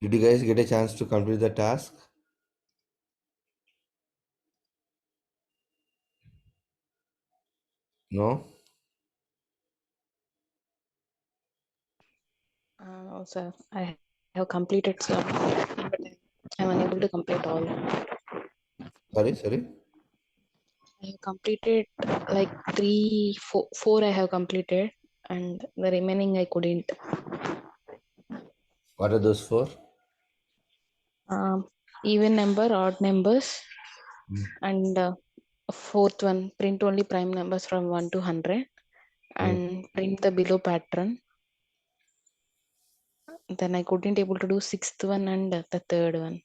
Did you guys get a chance to complete the task? No? Also, I have completed some, but I'm unable to complete all. Sorry. I have completed like four I have completed, and the remaining I couldn't. What are those for? Even number, odd numbers, Mm. and fourth one, print only prime numbers from 1 to 100, Mm. and print the below pattern. Then I couldn't able to do sixth one and the third one.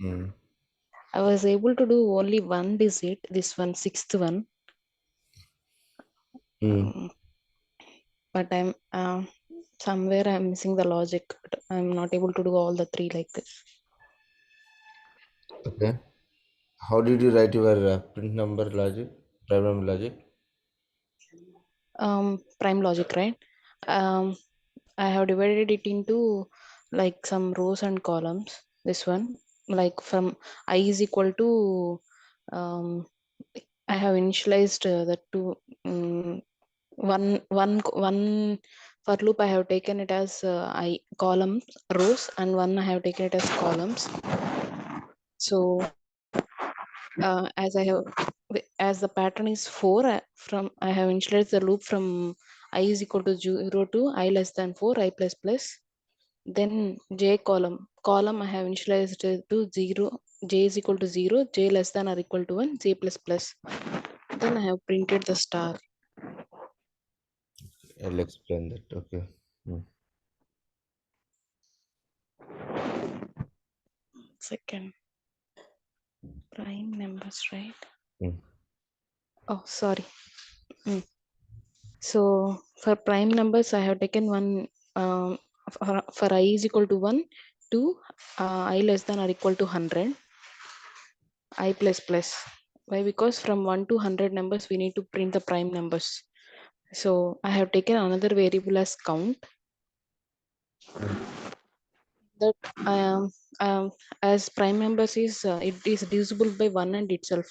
Mm. I was able to do only one digit, this one, sixth one. Mm. Um, but somewhere I'm missing the logic. I'm not able to do all the three like this. Okay. How did you write your print number logic? Prime number logic? Prime logic, right? Um, I have divided it into like some rows and columns. This one, like from I is equal to, um, I have initialized the two, one for loop. I have taken it as I columns, rows, and one I have taken it as columns. So as I have, as the pattern is 4, from I have initialized the loop from I is equal to 0 to I less than 4, I plus plus. Then j column I have initialized it to 0, j is equal to 0, j less than or equal to 1, j plus plus. Then I have printed the star. I'll explain that. Okay. Mm. Second, prime numbers, right? Mm. Oh, sorry. Mm. So for prime numbers, I have taken one, for I is equal to 1, 2, I less than or equal to 100, I plus plus. Why? Because from 1 to 100 numbers, we need to print the prime numbers. So I have taken another variable as count, Mm. that I am, as prime numbers is, it is divisible by 1 and itself.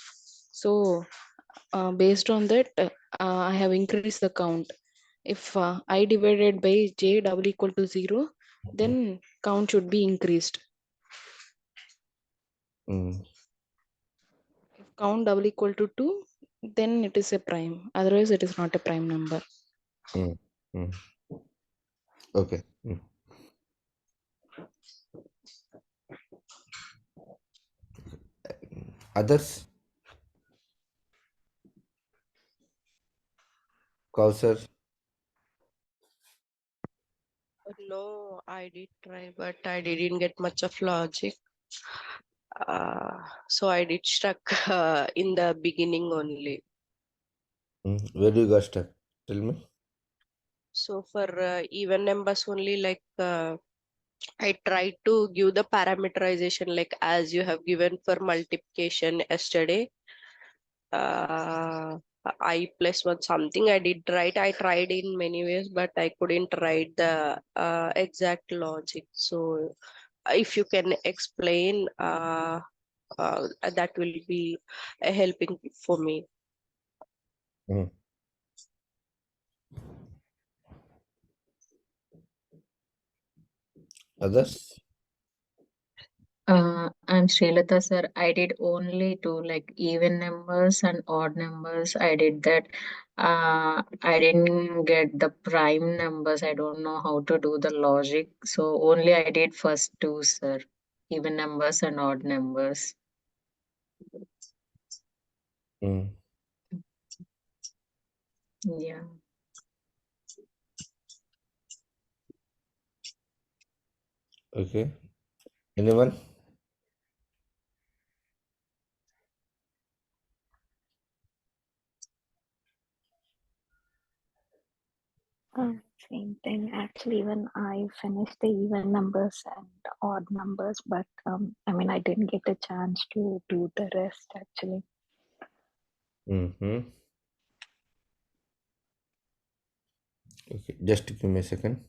So based on that, I have increased the count. If I divided by j double equal to 0, then count should be increased. Mm. If count double equal to 2, then it is a prime. Otherwise, it is not a prime number. Mm. Mm. Okay. Mm. Others? Kausar? No, I did try, but I didn't get much of logic. So I did stuck in the beginning only. Mm. Where do you got stuck? Tell me. So for even numbers only, like I tried to give the parameterization like as you have given for multiplication yesterday. Uh, I plus one something I did right. I tried in many ways, but I couldn't write the exact logic. So if you can explain, that will be helping for me. Mm. Others? I'm Srilata sir. I did only two like even numbers and odd numbers. I did that. I didn't get the prime numbers. I don't know how to do the logic. So only I did first two, sir. Even numbers and odd numbers. Mm. Yeah. Okay. Anyone? Same thing. Actually, even I finished the even numbers and odd numbers, but I mean, I didn't get a chance to do the rest actually. Mm-hmm. Okay. Just give me a second.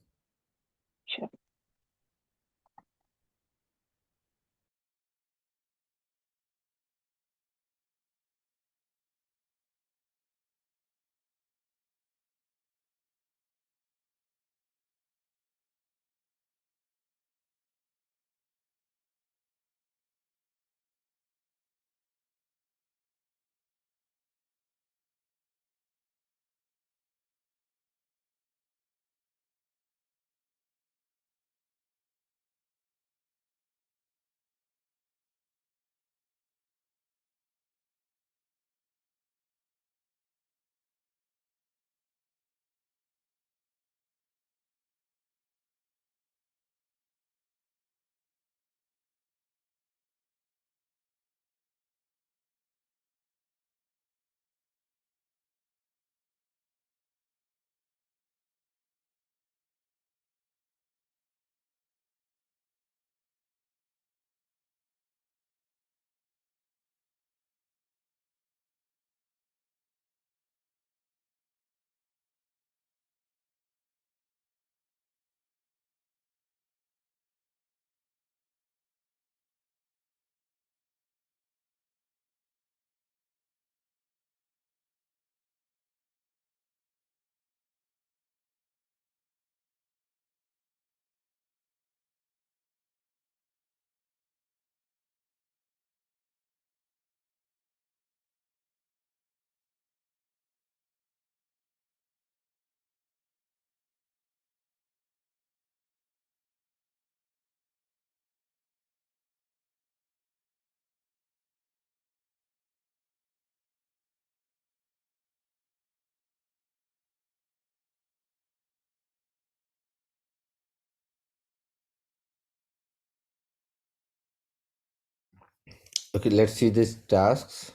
Okay, let's see these tasks.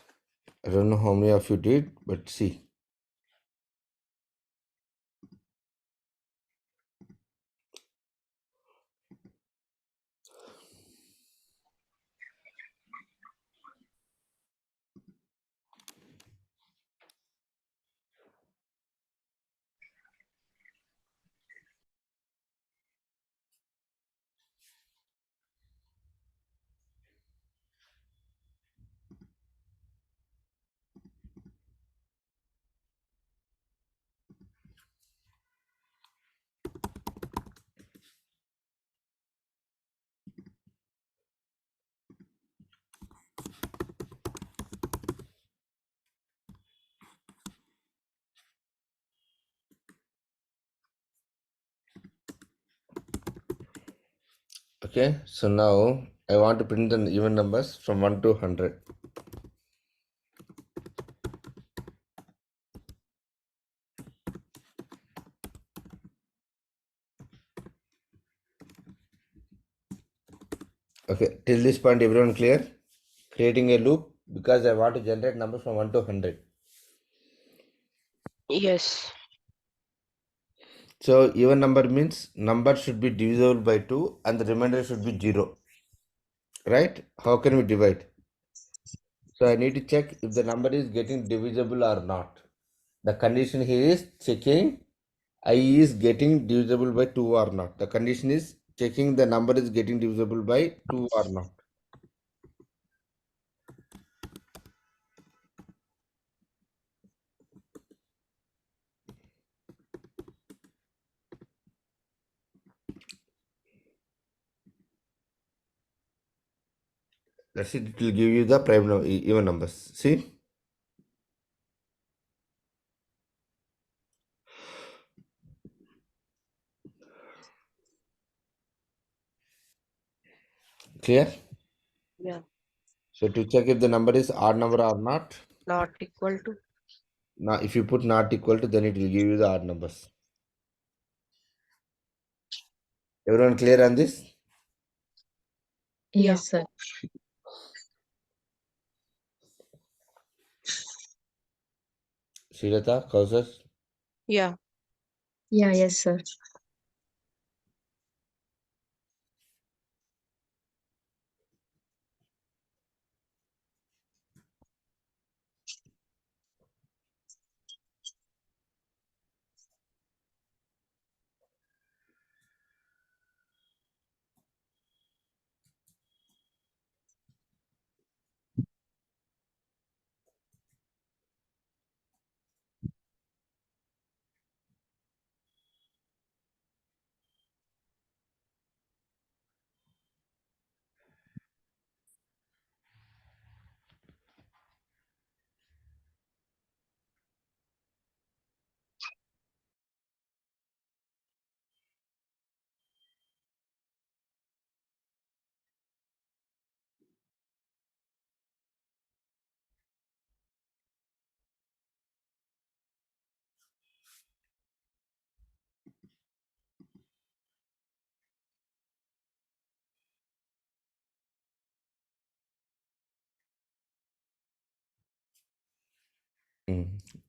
I don't know how many of you did, but see. Okay, so now I want to print the even numbers from 1 to 100. Okay, till this point, everyone clear? Creating a loop because I want to generate numbers from 1 to 100. Yes. So even number means number should be divisible by 2 and the remainder should be 0. Right? How can we divide? So I need to check if the number is getting divisible or not. The condition here is checking I is getting divisible by 2 or not. The condition is checking the number is getting divisible by 2 or not. That's it. It will give you the prime even numbers. See? Clear? Yeah. So to check if the number is odd number or not. Not equal to. Now if you put not equal to, then it will give you the odd numbers. Everyone clear on this? Yeah. Yes, sir. Srilata, Kausar? Yeah. Yeah, yes, sir.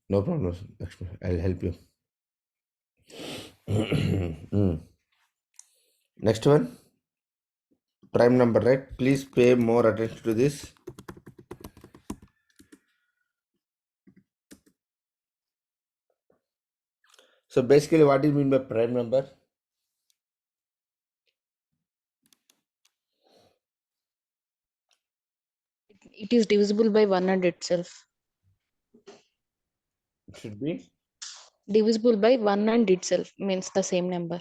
No problem, Lakshmi. I'll help you. Next one. Prime number, right? Please pay more attention to this. So basically, what do you mean by prime number? It is divisible by 100 itself. It should be Divisible by 100 itself means the same number.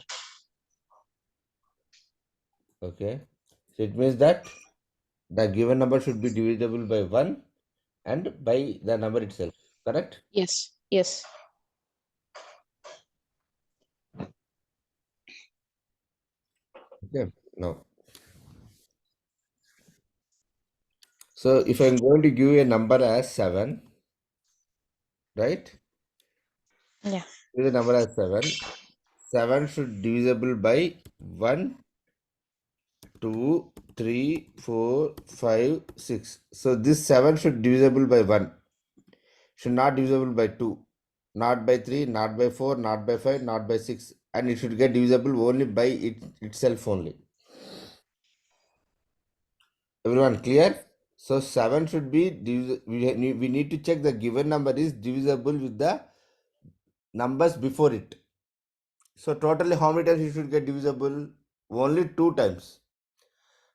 okay. So it means that the given number should be divisible by 1 and by the number itself. Correct? Yes. Yes. Okay. Now, so if I'm going to give a number as 7, right? Yeah. Give the number as 7. 7 should divisible by 1 2, 3, 4, 5, 6. So this 7 should divisible by 1. Should not divisible by 2. Not by 3, not by 4, not by 5, not by 6. And it should get divisible only by itself only. Everyone clear? So 7 should be we need to check the given number is divisible with the numbers before it. So totally how many times you should get divisible? Only 2 times.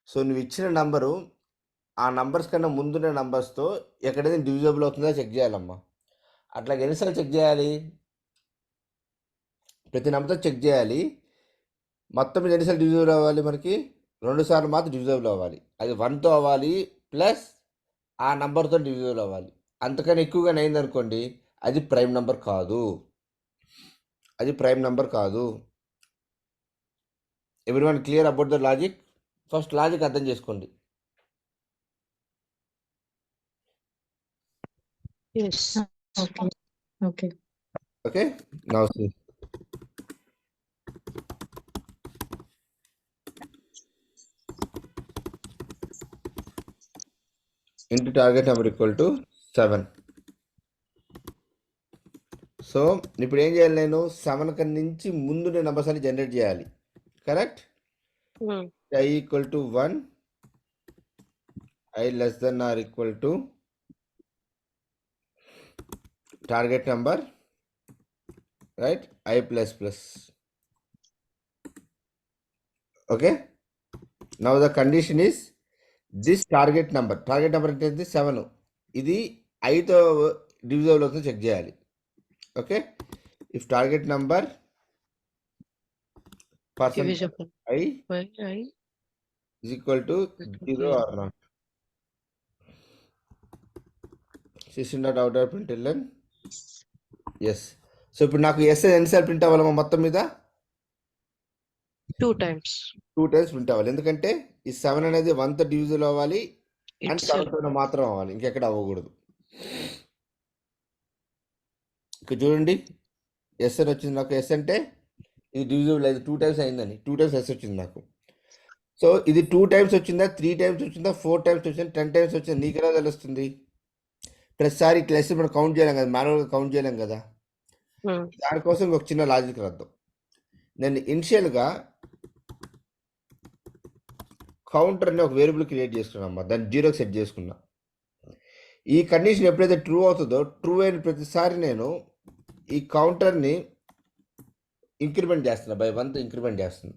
So నువ్వు ఇచ్చిన number ఆ numbers కన్నా ముందున్న నంబర్స్తో ఎక్కడైనా divisible అవుతుందో check చేయాలమ్మా. అట్లాగే ఎన్నిసార్లు చెక్ చేయాలి? ప్రతి నెంబర్తో చెక్ చేయాలి. మొత్తం మీద ఎన్నిసార్లు డివిజబుల్ అవ్వాలి? మనకి 2 సార్లు మాత్రం డివిజబుల్ అవ్వాలి. అది 1తో అవ్వాలి ప్లస్ ఆ నంబర్తో డివిజబుల్ అవ్వాలి. అంతకన్నా ఎక్కువగా అయిందనుకోండి అది ప్రైమ్ నెంబర్ కాదు. అది ప్రైమ్ నెంబర్ కాదు. Everyone clear about the logic? First logic అర్థం చేసుకోండి. Yes. Okay. Okay. Okay, now see. Into target number equal to 7. So ఇప్పుడు ఏం చేయాలి? నేను 7 కన్నా నుంచి ముందున్న నెంబర్స్ అని జనరేట్ చేయాలి. Correct? I equal to 1, I less than or equal to target number, right? I plus plus. Okay, now the condition is this target number అంటే 7, ఇది 5తో డివిజబుల్ అవుతుందో చెక్ చేయాలి. Okay, if target number person Divisible I by I. is equal to 0 or not. 16 outer println. Yes. So ఇప్పుడు నాకు yes ఎన్నిసార్లు print అవ్వాలమ్మా? మొత్తం మీద 2 times. 2 times print అవ్వాలి. ఎందుకంటే ఈ 7 అనేది 1తో డివిజువల్ అవ్వాలి అండ్ Itself. 7తో మాత్రం అవ్వాలి, ఇంకెక్కడ అవ్వకూడదు. ఇక్కడ చూడండి, ఎస్ అని వచ్చింది నాకు. ఎస్ అంటే ఇది డివిజువల్ అయితే 2 టైమ్స్ అయిందని, 2 టైమ్స్ ఎస్ వచ్చింది నాకు. సో ఇది 2 టైమ్స్ వచ్చిందా, 3 టైమ్స్ వచ్చిందా, 4 టైమ్స్ వచ్చిందా, 10 టైమ్స్ వచ్చిందా? నీకు ఎలా తెలుస్తుంది? ప్రతిసారి క్లాస్ మనం కౌంట్ చేయలేం కదా, మాన్యువల్గా కౌంట్ చేయలేం కదా. దానికోసం ఒక చిన్న లాజిక్ రాద్దాం. నేను ఇనిషియల్గా కౌంటర్ అని ఒక వేరియబుల్ క్రియేట్ చేసుకున్నామ్మా, దాన్ని 0కి సెట్ చేసుకున్నా. ఈ కండిషన్ ఎప్పుడైతే ట్రూ అవుతుందో, ట్రూ అయిన ప్రతిసారి నేను ఈ కౌంటర్ని ఇంక్రిమెంట్ చేస్తున్నా, బై 1తో ఇంక్రిమెంట్ చేస్తున్నా.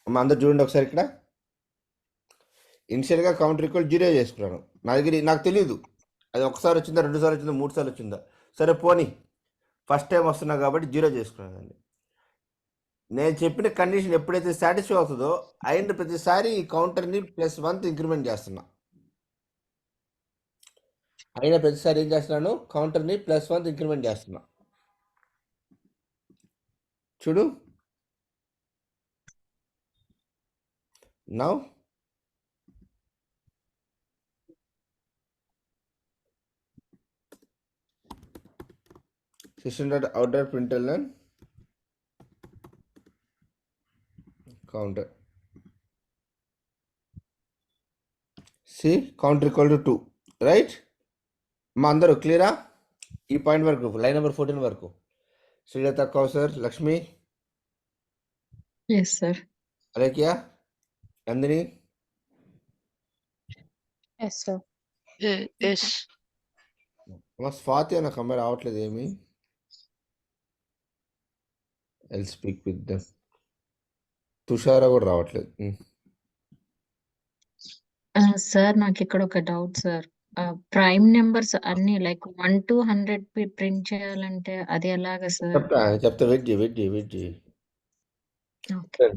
అమ్మ అందరు చూడండి ఒకసారి. ఇక్కడ ఇనిషియల్గా కౌంటర్ ఈక్వల్ 0 చేసుకున్నాను. నా దగ్గర నాకు తెలియదు అది ఒకసారి వచ్చిందా, 2 సార్లు వచ్చిందా, 3 సార్లు వచ్చిందా. సరే పోనీ ఫస్ట్ టైం వస్తున్నా కాబట్టి 0 చేసుకున్నాను. నేను చెప్పిన కండిషన్ ఎప్పుడైతే సాటిస్ఫై అవుతుందో అయిన ప్రతిసారి ఈ కౌంటర్ని +1తో ఇంక్రిమెంట్ చేస్తున్నా. అయిన ప్రతిసారి ఏం చేస్తున్నాను? కౌంటర్ని +1తో ఇంక్రిమెంట్ చేస్తున్నా. చూడు, now outer println counter. See, counter equal to 2, right? మా అందరూ క్లియరా? ఈ పాయింట్ వరకు, లైన్ నెంబర్ 14 వరకు. Srilatha, Kausar, Lakshmi, Yes, sir. Alekhya, Nandini, Yes, sir. Yes. మా స్వాతి అన్న కమ్మ రావట్లేదు ఏమి. I'll speak with them. Tushara కూడా రావట్లేదు. సార్ నాకు ఇక్కడ ఒక డౌట్ సార్. ప్రైమ్ నెంబర్స్ అన్ని లైక్ 1 to 100 ప్రింట్ చేయాలంటే అది ఎలాగా సార్? చెప్తా వెయిట్ చేయి. Okay.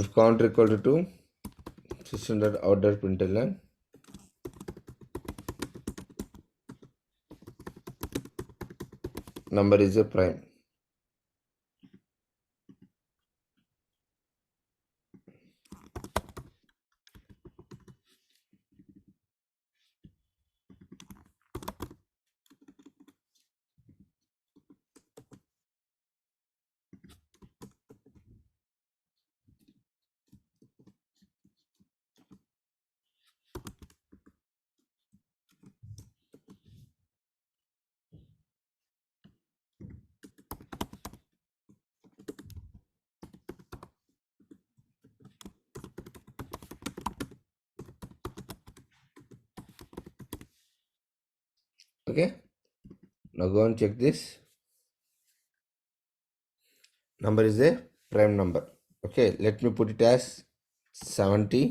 If counter equal to 2, 600 outer println number is a prime. Okay, now go and check this. Number is a prime number. Okay, let me put it as 70.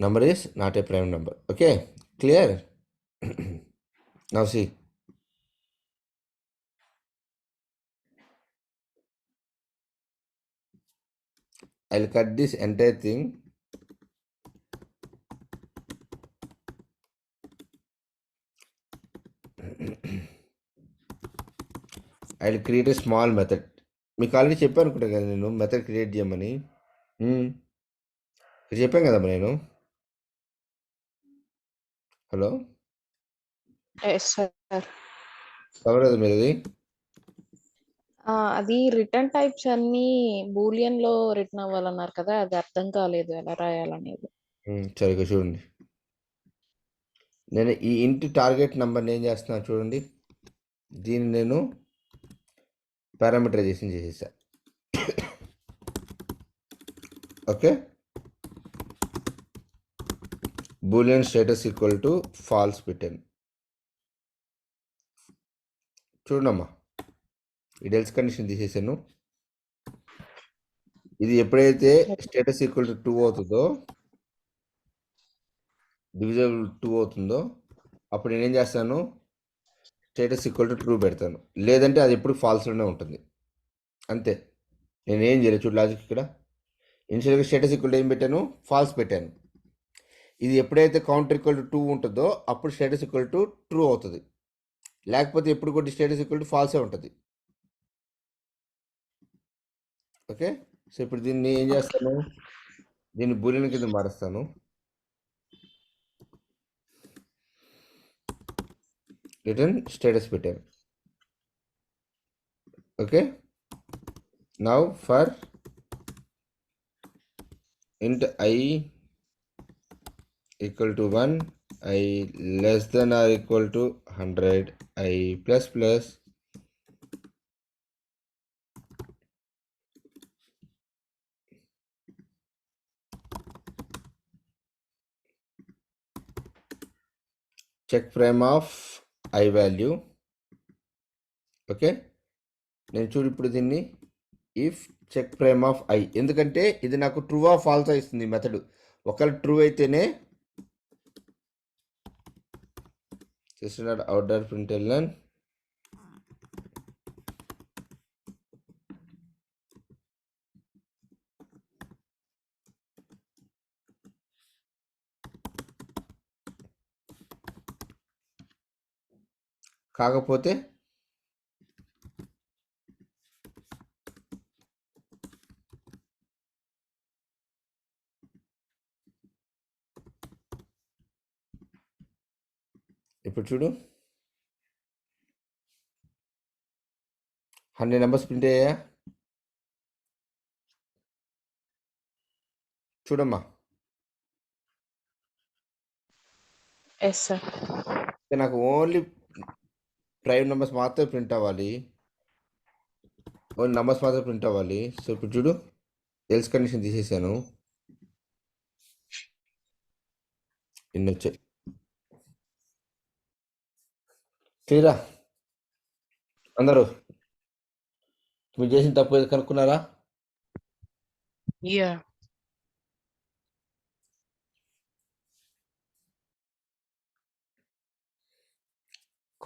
Number is not a prime number. Okay, clear? Now see. I'll cut this entire thing. I'll create a small method. మీకు already చెప్పాను అనుకుంటా కదా నేను method create చేయమని. ఇక్కడ చెప్పాను కదమ్మా నేను. Hello, Yes, sir. చదవలేదు మీరు అది? అది రిటర్న్ టైప్స్ అన్ని బూలియన్ లో రిటర్న్ అవ్వాలన్నారు కదా, అది అర్థం కాలేదు ఎలా రాయాలనేది. సరిగ్గా చూడండి. నేను ఈ ఇంటి టార్గెట్ నెంబర్ని ఏం చేస్తున్నాను చూడండి. దీన్ని నేను పారామీటరైజేషన్ చేసేసా. Okay, boolean status equal to false పెట్టాను. చూడమ్మా, ఈ డెల్స్ కండిషన్ తీసేసాను. ఇది ఎప్పుడైతే స్టేటస్ ఈక్వల్ టు 2 అవుతుందో, డివిజబుల్ 2 అవుతుందో, అప్పుడు నేనేం చేస్తాను, స్టేటస్ ఈక్వల్ టు ట్రూ పెడతాను. లేదంటే అది ఎప్పుడు ఫాల్స్లోనే ఉంటుంది. అంతే, నేనేం చేయలేదు. చూడు లాజిక్ ఇక్కడ. ఇనిషియల్గా స్టేటస్ ఈక్వల్ టు ఏం పెట్టాను, ఫాల్స్ పెట్టాను. ఇది ఎప్పుడైతే కౌంటర్ ఈక్వల్ టు 2 ఉంటుందో అప్పుడు స్టేటస్ ఈక్వల్ టు ట్రూ అవుతుంది. లేకపోతే ఎప్పుడు కూడా స్టేటస్ ఈక్వల్ టు ఫాల్సే ఉంటుంది. ఓకే, సో ఇప్పుడు దీన్ని ఏం చేస్తాను, దీన్ని బూలియన్ కింద మారుస్తాను. రిటర్న్ స్టేటస్ పెట్టాను. Okay, now for int I equal to 1, I less than or equal to 100, I plus plus check frame of I value. Okay, నేను చూడు ఇప్పుడు దీన్ని if check frame of I, ఎందుకంటే ఇది నాకు ట్రూ ఆ ఫాల్స్ ఇస్తుంది మెథడ్. ఒకవేళ ట్రూ అయితేనే చేస్తున్నాడు అవుట్డోర్ println కాకపోతే ఇప్పుడు చూడు 100 నెంబర్స్ ప్రింట్ అయ్యాయా? చూడమ్మా, ఎస్ సార్. నాకు ఓన్లీ ప్రైమ్ నెంబర్స్ మాత్రమే ప్రింట్ అవ్వాలి. ఓన్లీ నెంబర్స్ మాత్రమే ప్రింట్ అవ్వాలి. సో ఇప్పుడు చూడు, ఎల్స్ కండిషన్ తీసేసాను. ఇన్ని వచ్చాయి. క్లియరా అందరూ? మీరు చేసిన తప్పు ఏదో కనుక్కున్నారా? Yeah.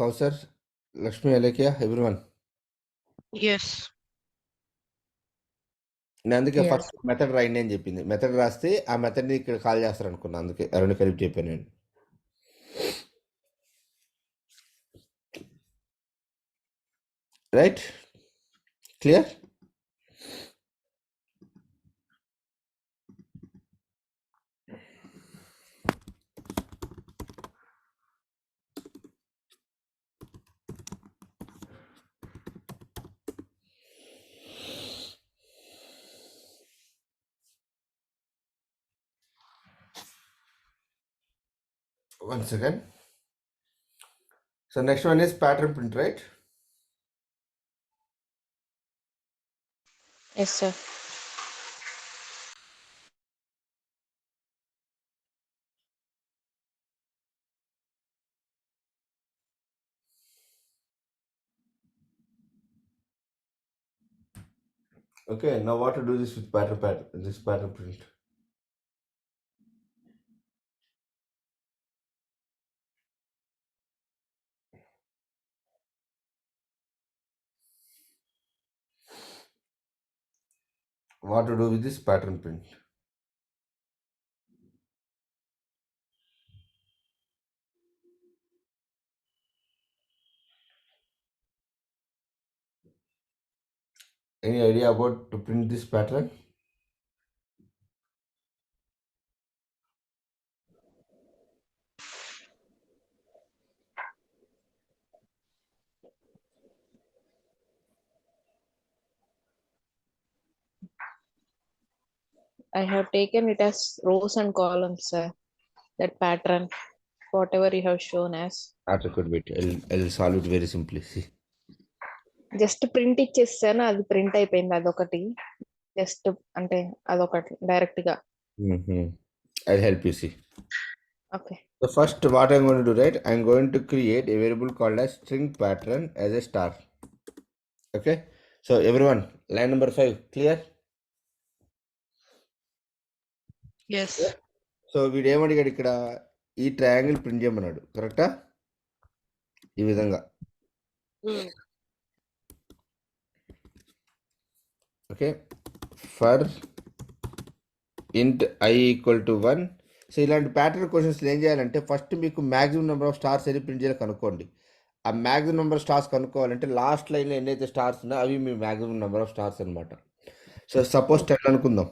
Kausar, Lakshmi, Alekhya, everyone. Yes. నేను అందుకే Yes. ఫస్ట్ మెథడ్ రాయండి అని చెప్పింది. మెథడ్ రాస్తే ఆ మెథడ్ని ఇక్కడ కాల్ చేస్తారు అనుకున్నా, అందుకే రెండు కలిపి చెప్పాను నేను. Right, clear? One second. So next one is pattern print, right? Yes, sir. Okay, now what to do this with pattern print? What to do with this pattern print? Any idea about to print this pattern? I have taken it as rows and columns, sir. That pattern, whatever you have shown as. That's a good bit. I'll solve it very simply. See. Just print ఇచ్చేస్తాను, అది print అయిపోయింది. అదొకటి just అంటే అదొకటి direct గా. I'll help you see. Okay. So first what I'm going to do, right? I'm going to create a variable called as string pattern as a star. Okay. So everyone, line number 5, clear? Yes. So వీడు ఏమడిగాడు ఇక్కడ, ఈ triangle print చేయమన్నాడు, కరెక్టా? ఈ విధంగా. Okay, for int I equal to 1. So ఇలాంటి pattern questions ఏం చేయాలంటే ఫస్ట్ మీకు మ్యాక్సిమం నెంబర్ ఆఫ్ స్టార్స్ ఎన్ని ప్రింట్ చేయాలి కనుక్కోండి. ఆ మ్యాక్సిమం నెంబర్ ఆఫ్ స్టార్స్ కనుక్కోవాలంటే లాస్ట్ లైన్లో ఎన్నైతే స్టార్స్ ఉన్నాయో అవి మీ మ్యాక్సిమం నెంబర్ ఆఫ్ స్టార్స్ అనమాట. సో సపోజ్ 10 అనుకుందాం.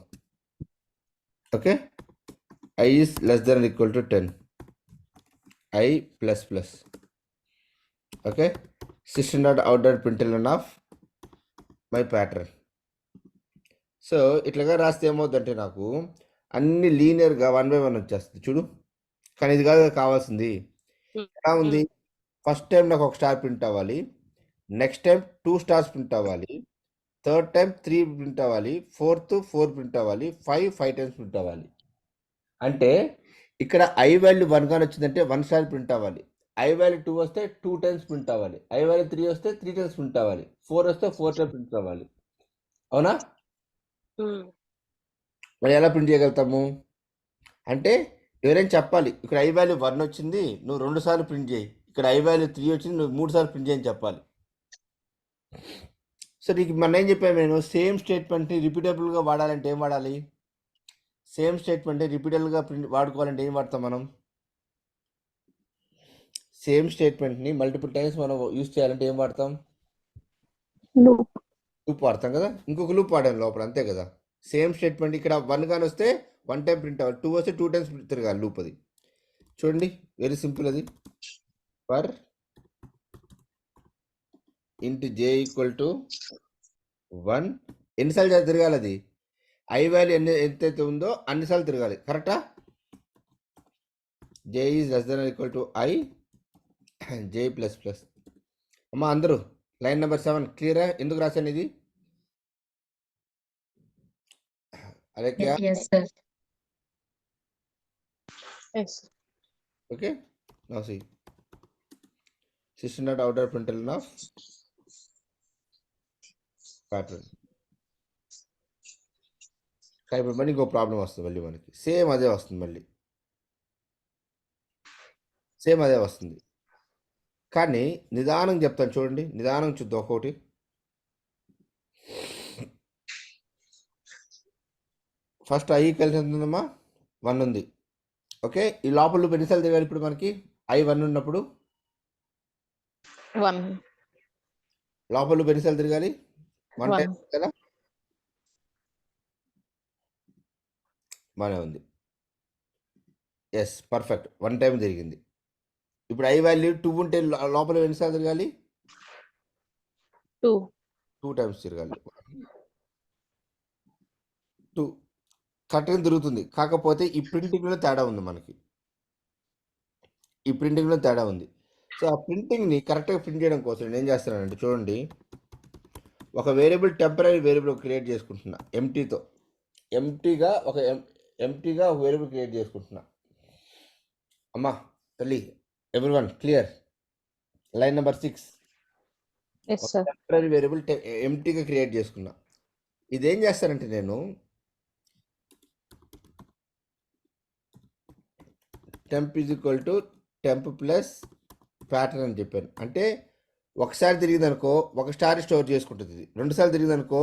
Okay, I is less than or equal to 10. I plus plus. Okay, system dot out dot println of my pattern. So ఇట్లాగా రాస్తే ఏమవుతుందంటే నాకు అన్ని లీనియర్గా 1 by 1 వచ్చేస్తుంది చూడు. కానీ ఇది కాదు కావాల్సింది. ఎలా ఉంది, ఫస్ట్ టైం నాకు ఒక స్టార్ ప్రింట్ అవ్వాలి, నెక్స్ట్ టైం 2 స్టార్స్ ప్రింట్ అవ్వాలి, థర్డ్ టైం 3 ప్రింట్ అవ్వాలి, ఫోర్త్ 4 ప్రింట్ అవ్వాలి, 5 టైమ్స్ ప్రింట్ అవ్వాలి. అంటే ఇక్కడ I వాల్యూ 1 కానీ వచ్చిందంటే 1 స్టార్ ప్రింట్ అవ్వాలి, I వాల్యూ 2 వస్తే 2 టైమ్స్ ప్రింట్ అవ్వాలి, I వాల్యూ 3 వస్తే 3 టైమ్స్ ప్రింట్ అవ్వాలి, 4 వస్తే 4 టైమ్స్ ప్రింట్ అవ్వాలి. అవునా? మరి ఎలా ప్రింట్ చేయగలుగుతాము అంటే ఎవరైనా చెప్పాలి, ఇక్కడ I వాల్యూ 1 వచ్చింది, నువ్వు 2 సార్లు ప్రింట్ చేయి, ఇక్కడ I వాల్యూ 3 వచ్చింది, నువ్వు 3 సార్లు ప్రింట్ చేయని చెప్పాలి. సో నీకు మొన్న ఏం చెప్పాను నేను, సేమ్ స్టేట్మెంట్ని రిపీటబుల్గా వాడాలంటే ఏం వాడాలి? సేమ్ స్టేట్మెంట్ని రిపీటబుల్గా ప్రింట్ వాడుకోవాలంటే ఏం వాడతాం మనం? సేమ్ స్టేట్మెంట్ని మల్టిపుల్ టైమ్స్ మనం యూజ్ చేయాలంటే ఏం వాడతాం? లూప్ వాడతాం కదా. ఇంకొక లూప్ వాడాను లోపల, అంతే కదా. సేమ్ స్టేట్మెంట్ ఇక్కడ 1 కానీ వస్తే 1 టైం ప్రింట్ అవ్వాలి, 2 వస్తే 2 టైమ్స్ తిరగాలి లూప్. అది చూడండి, వెరీ సింపుల్. అది ఫర్ ఇంట్ j ఈక్వల్ టు 1. ఎన్నిసార్లు తిరగాలి అది? I వాల్యూ ఎంతైతే ఉందో అన్నిసార్లు తిరగాలి, కరెక్టా? j is less than or equal to I j plus plus. అమ్మా అందరూ లైన్ నెంబర్ 7 క్లియరా? ఎందుకు రాశాను ఇది? అరే క్యా? Yes, sir. Yes. Okay, now see, system dot out dot println of pattern. కానీ ఇప్పుడు మళ్ళీ ఇంకో ప్రాబ్లం వస్తుంది, మళ్ళీ మనకి సేమ్ అదే వస్తుంది, మళ్ళీ సేమ్ అదే వస్తుంది. కానీ నిదానం చెప్తాను చూడండి, నిదానం చూద్దాం. ఒకటి ఫస్ట్ i కలిసి ఎంత ఉందమ్మా 1 ఉంది. ఓకే, ఈ లోపల లూప్ ఎన్నిసార్లు తిరగాలి ఇప్పుడు మనకి i 1 ఉన్నప్పుడు? 1 లోపల లూప్ ఎన్నిసార్లు తిరగాలి? 1 టైం 1 కదా. బాగానే ఉంది. Yes, perfect. 1 టైం జరిగింది. ఇప్పుడు i వాల్యూ 2 ఉంటే లోపల ఎన్నిసార్లు తిరగాలి? 2 2 టైమ్స్ తిరగాలి. 2 కరెక్ట్గా తిరుగుతుంది. కాకపోతే ఈ ప్రింటింగ్లో తేడా ఉంది మనకి. ఈ ప్రింటింగ్లో తేడా ఉంది. సో ఆ ప్రింటింగ్ని కరెక్ట్గా ప్రింట్ చేయడం కోసం నేను ఏం చేస్తున్నానంటే చూడండి, ఒక వేరియబుల్ టెంపరీ వేరియబుల్ క్రియేట్ చేసుకుంటున్నా ఎంటీతో. ఎంటీగా ఒక వేరియబుల్ క్రియేట్ చేసుకుంటున్నా. అమ్మా తల్లి, everyone clear? Line number 6 yes sir temporary variable ఎంటీగా క్రియేట్ చేసుకున్నా. ఇదేం చేస్తానంటే నేను temp is equal to temp plus pattern అని చెప్పాను. అంటే ఒకసారి తిరిగిందనుకో ఒక స్టార్ స్టోర్ చేసుకుంటుంది. ఇది 2 సార్లు తిరిగిందనుకో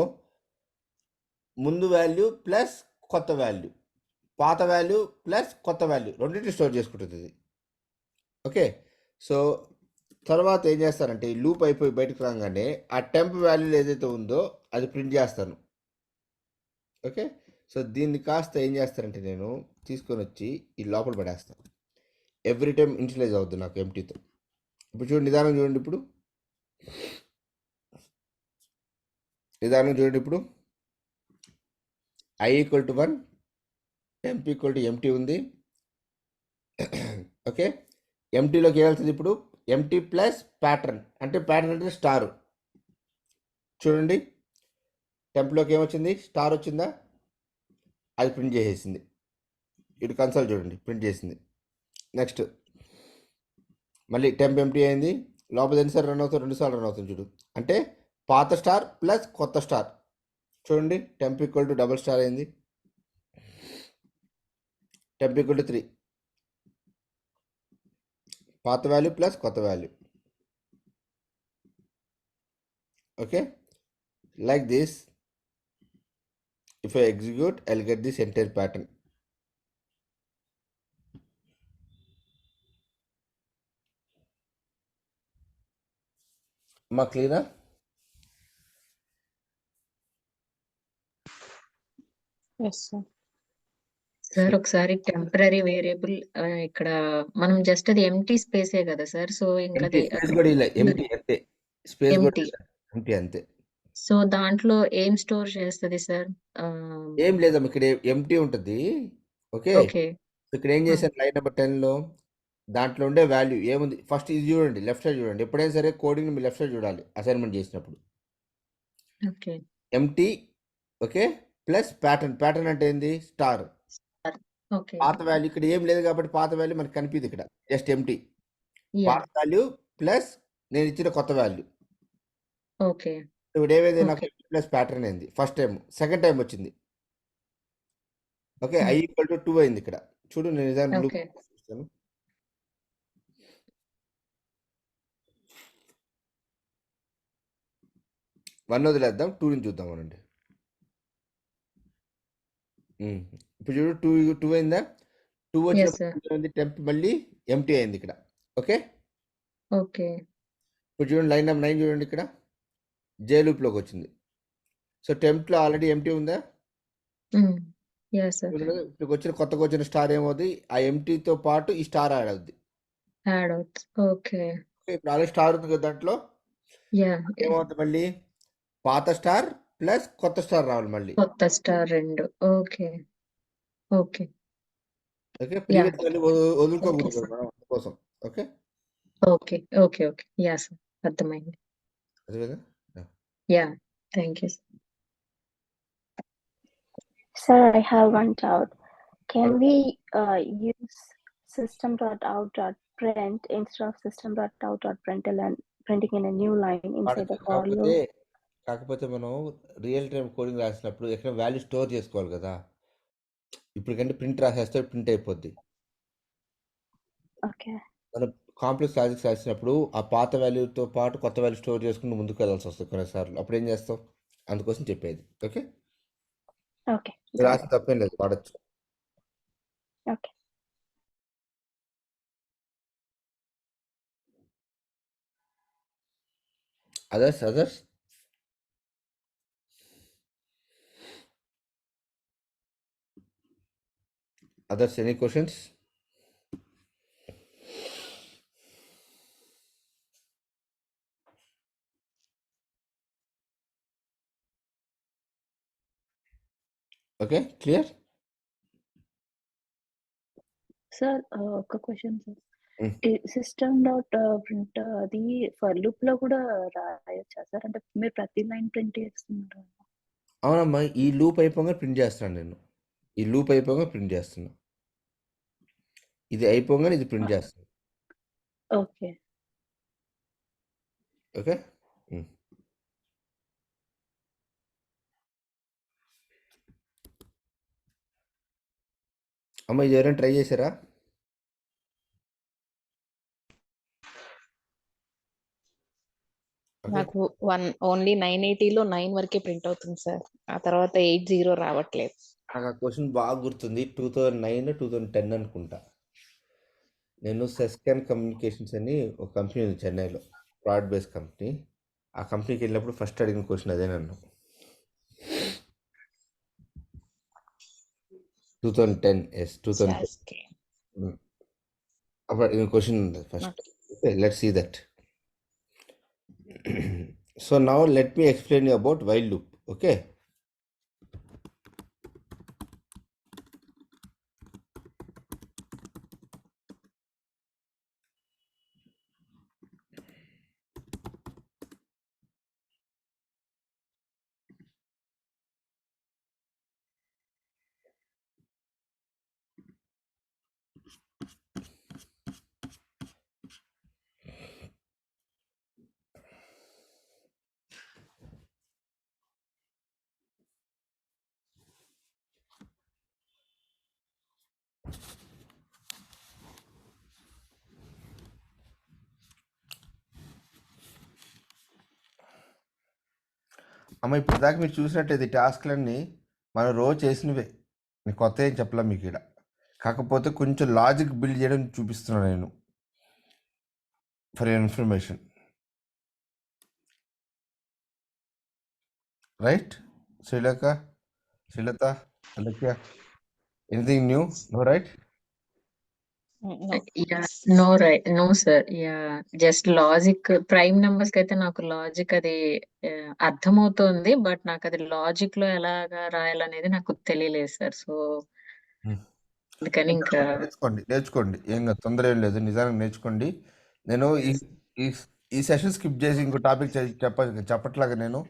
ముందు వాల్యూ ప్లస్ కొత్త వాల్యూ, పాత వాల్యూ ప్లస్ కొత్త వాల్యూ రెండింటిని స్టోర్ చేసుకుంటుంది ఇది. ఓకే, సో తర్వాత ఏం చేస్తానంటే ఈ లూప్ అయిపోయి బయటకు రాగానే ఆ టెంప్ వాల్యూ ఏదైతే ఉందో అది ప్రింట్ చేస్తాను. ఓకే, సో దీన్ని కాస్త ఏం చేస్తానంటే నేను తీసుకొని వచ్చి ఈ లోపల పడేస్తాను. ఎవ్రీ టైం ఇనిషియలైజ్ అవుద్ది నాకు ఎంటీతో. ఇప్పుడు చూడండి, నిదానం చూడండి. ఇప్పుడు ఇప్పుడు i equal to 1, temp equal to empty ఉంది. ఓకే, ఎంటీలోకి ఏమవుతుంది ఇప్పుడు? ఎంటీ ప్లస్ ప్యాటర్న్, అంటే ప్యాటర్న్ అంటే స్టార్. చూడండి, టెంప్లోకి ఏమొచ్చింది? స్టార్ వచ్చిందా? అది ప్రింట్ చేసేసింది. ఇటు కన్సోల్ చూడండి, ప్రింట్ చేసింది. నెక్స్ట్ మళ్ళీ టెంప్ ఎంటీ అయింది. లోపల ఎన్నిసార్లు రన్ అవుతుంది? 2 సార్లు రన్ అవుతుంది. చూడు, అంటే పాత స్టార్ ప్లస్ కొత్త స్టార్. చూడండి, temp equal to double star అయింది. టెంప్ ఈక్వల్ టు 3, పాత వాల్యూ ప్లస్ కొత్త value. Okay, like this, if I execute, I'll get this entire pattern. మా క్లియరా? yes sir సార్ ఒకసారి టెంపరీ వేరియబుల్ ఇక్కడ మనం జస్ట్ అది ఎంటీ స్పేసే కదా సార్. సో ఇంకా ఎంటీ స్పేస్ కూడా ఇలా ఎంటీ అంతే, స్పేస్ కూడా ఎంటీ. ఎంటీ అంతే. సో దాంట్లో ఏం స్టోర్ చేస్తుంది సార్? ఏం లేదమ్మా, ఇక్కడ ఎంటీ ఉంటుంది. ఓకే, ఓకే ఇక్కడ ఏం చేశాను లైన్ నెంబర్ 10లో దాంట్లో ఉండే వాల్యూ ఏముంది? ఫస్ట్ ఇది చూడండి, లెఫ్ట్ సైడ్ చూడండి. ఎప్పుడైనా సరే కోడింగ్ మీరు లెఫ్ట్ సైడ్ చూడాలి అసైన్మెంట్ చేసినప్పుడు. Okay empty, okay, plus pattern. Pattern అంటే ఏంది? స్టార్. ఓకే పాత వాల్యూ ఇక్కడ ఏం లేదు కాబట్టి పాత వాల్యూ మనకు కనిపిది. ఇక్కడ జస్ట్ ఎంటీ. యా పాత వాల్యూ ప్లస్ నేను ఇచ్చిన కొత్త వాల్యూ. ఓకే ఇప్పుడు ఏమైంది? నాకు ఓకే ప్లస్ ప్యాటర్న్ అయింది ఫస్ట్ టైం. సెకండ్ టైం వచ్చింది. ఓకే, i ఈక్వల్ టు 2 అయింది ఇక్కడ. చూడు, నేను నిజాన్ని లూప్ ఓకే చూస్తాను. వన్ వదిలేద్దాం, 2 ని చూద్దాం అనండి. ఇప్పుడు చూడు, 2 అయిందా? 2 ఎస్ సార్. వచ్చినప్పుడు టెంప్ మళ్ళీ ఎంటీ అయింది ఇక్కడ. ఓకే, ఓకే ఇప్పుడు చూడండి లైన్ నెంబర్ 9 చూడండి, ఇక్కడ జే లూప్లోకి వచ్చింది. సో టెంప్లో ఆల్రెడీ ఎంటీ ఉందా? Yeah sir. ఇప్పుడు కొత్తగా వచ్చిన స్టార్ ఏమవుతుంది? ఆ ఎంటీతో పాటు ఈ స్టార్ యాడ్ అవుద్ది. యాడ్ అవుతుంది. ఓకే ఇప్పుడు ఆల్రెడీ స్టార్ ఉంది కదా దాంట్లో. యా ఏమవుతుంది? మళ్ళీ పాత స్టార్ ప్లస్ కొత్త స్టార్ రావాలి మళ్ళీ. కొత్త star 2. Okay okay okay, yeah previous value okay వదులుకోకూడదు సార్. మనం అందుకోసం. Okay, okay okay okay yeah sir, అర్థమైంది. అదే కదా. Yeah thank you sir. Sir, I have one doubt. Can we use system.out.print instead of system.out.println, printing in a new line inside the for loop? కాకపోతే మనం real time coding రాసినప్పుడు ఎక్కడ value store చేసుకోవాలి కదా. ఇప్పుడు కంటే ప్రింట్ రాసేస్తే ప్రింట్ అయిపోద్ది. Okay. మనం కాంప్లెక్స్ లాజిక్స్ రాసినప్పుడు ఆ పాత వాల్యూతో పాటు కొత్త వాల్యూ స్టోర్ చేసుకుని ముందుకు వెళ్ళాల్సి వస్తుంది కొన్నిసార్లు. అప్పుడు ఏం చేస్తాం? అందుకోసం చెప్పేది. Okay Okay. మీరు రాసి తప్పేం లేదు, వాడచ్చు. Okay. Others? Others, any questions? Okay, clear? Sir ఒక question sir, Mm. System dot print అది ఫర్ లూప్ లో కూడా రాయొచ్చా సార్? అంటే మీరు ప్రతి లైన్ ప్రింట్ చేస్తున్నారు. అవునమ్మా, ఈ లూప్ అయిపోగా ప్రింట్ చేస్తున్నాను నేను. ఈ లూప్ అయిపోగా ప్రింట్ చేస్తున్నా. ఇది అయిపోగానే ఇది ప్రింట్ చేస్తాను. ఓకే. ఓకే. అమ్మ, ఇది ఎవరైనా ట్రై చేశారా? Okay. నాకు ఓన్లీ 980లో 9 వరకే ప్రింట్ అవుతుంది సార్. ఆ తర్వాత 80 రావట్లేదు. నాకు ఆ క్వశ్చన్ బాగా గుర్తుంది. 2009 2010 అనుకుంటా. నేను సెస్కాన్ కమ్యూనికేషన్స్ అని ఒక కంపెనీ ఉంది చెన్నైలో, బ్రాడ్ బేస్ కంపెనీ. ఆ కంపెనీకి వెళ్ళినప్పుడు ఫస్ట్ అడిగిన క్వశ్చన్ అదే నన్ను. 2010, ఎస్ 2010. శాస్కే. అప్పుడు అడిగిన క్వశ్చన్ ఉంది first. Okay, let's see that. So now let me explain you about while loop. Okay. అమ్మ, ఇప్పుడు దాకా మీరు చూసినట్టయితే టాస్క్లన్నీ మనం రోజు చేసినవే. నేను కొత్త ఏం చెప్పలే మీకు ఇక్కడ. కాకపోతే కొంచెం లాజిక్ బిల్డ్ చేయడం చూపిస్తున్నాను నేను, for your information. Right? Srilatha, Alakya, anything new? No, right? Yeah, no sir. Yeah, just logic, prime numbers కి అయితే నాకు లాజిక్ అది అర్థమవుతోంది, బట్ నాకు అది లాజిక్ లో ఎలాగా రాయాలనేది నాకు తెలియలేదు సార్. సో అందుకని ఇంకా నేర్చుకోండి, ఏం కాదు, తొందర ఏం లేదు, నిజానికి నేర్చుకోండి. నేను ఈ సెషన్ స్కిప్ చేసి ఇంకో టాపిక్ చెప్పట్లాగా నేను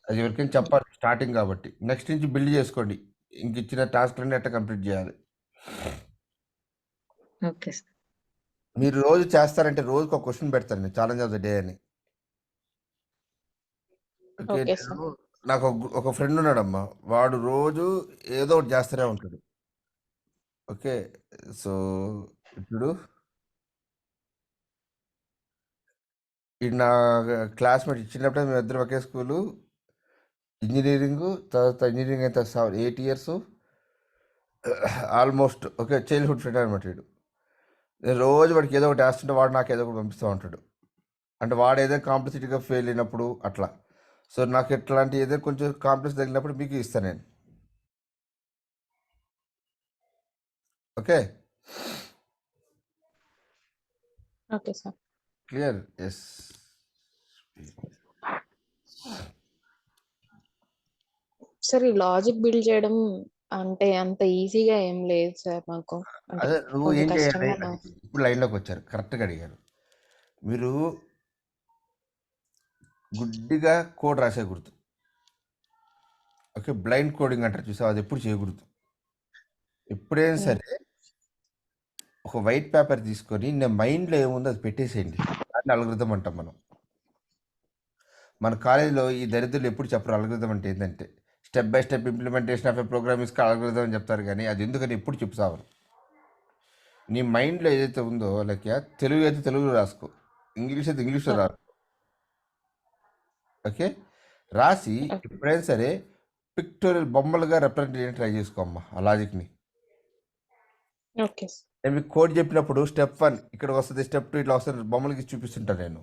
అది ఎవరికైనా చెప్పాలి స్టార్టింగ్ కాబట్టి. నెక్స్ట్ నుంచి బిల్డ్ చేసుకోండి, ఇంక ఇచ్చిన టాస్క్లన్నీ ఎట్లా కంప్లీట్ చేయాలి. Okay sir. మీరు రోజు చేస్తారంటే రోజుకి ఒక క్వశ్చన్ పెడతాను నేను, ఛాలెంజ్ ఆఫ్ ద డే అని. ఓకే. Okay sir. నాకు ఒక ఫ్రెండ్ ఉన్నాడమ్మా, వాడు రోజు ఏదో ఒకటి చేస్తూనే ఉంటాడు. ఓకే. సో ఇప్పుడు ఇది నా క్లాస్మేట్. చిన్నప్పుడే మేము ఇద్దరు ఒకే స్కూలు. ఇంజనీరింగ్ తర్వాత ఇంజనీరింగ్ అయితే 8 years almost. Okay, childhood friend అనమాట వీడు. నేను రోజు వాడికి ఏదో ఒకటి వేస్తుంటే వాడు నాకు ఏదో ఒకటి పంపిస్తూ ఉంటాడు. అంటే వాడు ఏదైనా కాంప్లిసిటీగా ఫెయిల్ అయినప్పుడు అట్లా. సో నాకు ఎట్లాంటి ఏదైనా కొంచెం కాంప్లెక్స్ తగిలినప్పుడు మీకు ఇస్తాను నేను. Okay, okay sir. Clear? Yes. Sir, ఈ లాజిక్ బిల్డ్ చేయడం అంటే అంత ఈజీగా ఏం లేదు సార్ మాకు. అంటే అదే నువ్వు కొంచెం ఏం చేయాలి? కష్టంగా ఇప్పుడు లైన్లోకి వచ్చారు, కరెక్ట్గా అడిగారు. మీరు గుడ్డిగా కోడ్ రాసేయకూడదు. ఓకే, బ్లైండ్ కోడింగ్ అంటారు చూసావు, అది ఎప్పుడు చేయకూడదు. ఎప్పుడైనా సరే ఒక వైట్ పేపర్ తీసుకొని నేను మైండ్లో ఏముందో అది పెట్టేసేయండి. దాన్ని అల్గోరిథం అంటాం మనం. మన కాలేజీలో ఈ దరిద్రులు ఎప్పుడు చెప్పరు అల్గోరిథం అంటే ఏంటంటే step by step implementation of a program ఇస్కా అల్గోరిథం అని చెప్తారు, కానీ అది ఎందుకని ఎప్పుడు చెప్తావు. నీ మైండ్లో ఏదైతే ఉందో, లైక్ తెలుగు అయితే తెలుగులో రాసుకో, ఇంగ్లీష్ అయితే ఇంగ్లీష్లో రాసుకో. ఓకే, రాసి ఎప్పుడైనా సరే పిక్టోరియల్ బొమ్మలుగా రిప్రజెంట్ చేయడానికి ట్రై చేసుకోమ్మా ఆ లాజిక్ని. ఓకే. నేను మీకు కోడ్ చెప్పినప్పుడు స్టెప్ 1 ఇక్కడ వస్తుంది, స్టెప్ 2 ఇట్లా వస్తుంది, బొమ్మలకి చూపిస్తుంటాను నేను.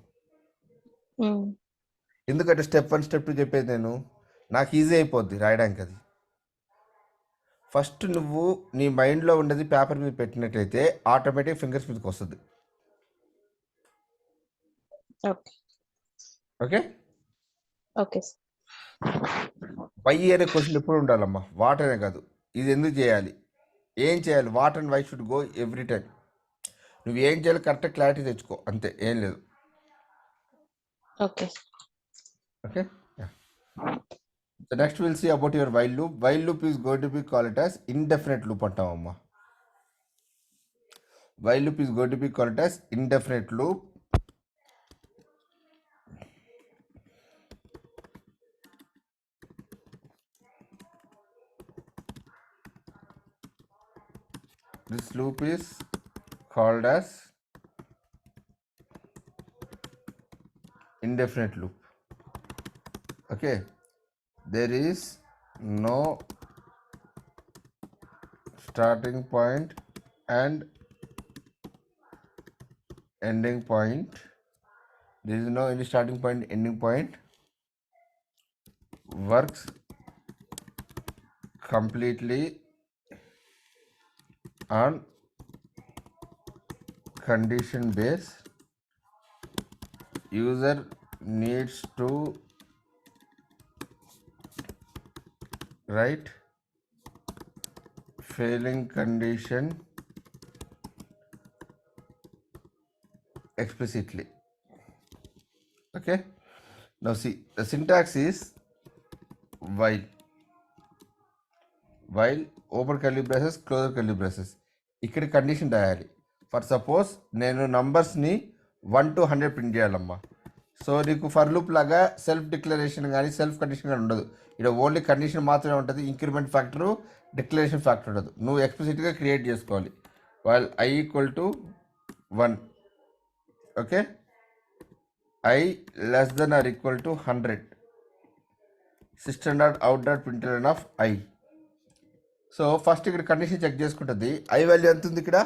ఎందుకంటే స్టెప్ 1 స్టెప్ 2 చెప్పేది నేను నాకు ఈజీ అయిపోద్ది రాయడానికి. అది ఫస్ట్ నువ్వు నీ మైండ్లో ఉండేది పేపర్ మీద పెట్టినట్లయితే ఆటోమేటిక్ ఫింగర్స్ మీదకి వస్తుంది. ఓకే. Okay, okay. వై అనే క్వశ్చన్ ఎప్పుడు ఉండాలమ్మా, వాట్ అనే కాదు. ఇది ఎందుకు చేయాలి, ఏం చేయాలి, what and why should go every time. నువ్వు ఏం చేయాలి కరెక్ట్ క్లారిటీ తెచ్చుకో, అంతే, ఏం లేదు. Okay. Okay, so next will see about your while loop. While loop is going to be call it as indefinite loop అంటామమ్మా. While loop is going to be call it as indefinite loop. This loop is called as indefinite loop. Okay, there is no starting point and ending point. There is no any starting point, ending point. Works completely on condition base. User needs to write failing condition explicitly. Okay, now see the syntax is while open curly braces, close curly braces. ఇక్కడ condition రాయాలి. For suppose నేను నంబర్స్ని 1 to 100 print చేయాలమ్మా. So నీకు for loop లాగా self declaration కానీ self condition కానీ ఉండదు. ఇక్కడ ఓన్లీ కండిషన్ మాత్రమే ఉంటుంది, ఇంక్రిమెంట్ ఫ్యాక్టరు డిక్లరేషన్ ఫ్యాక్టర్ ఉండదు. నువ్వు ఎక్స్ప్లిసిట్గా క్రియేట్ చేసుకోవాలి. While I equal to 1. Okay, I less than or equal to 100. system.out.println of I. So first ఇక్కడ కండిషన్ చెక్ చేసుకుంటుంది. ఐ వాల్యూ ఎంత ఉంది ఇక్కడ,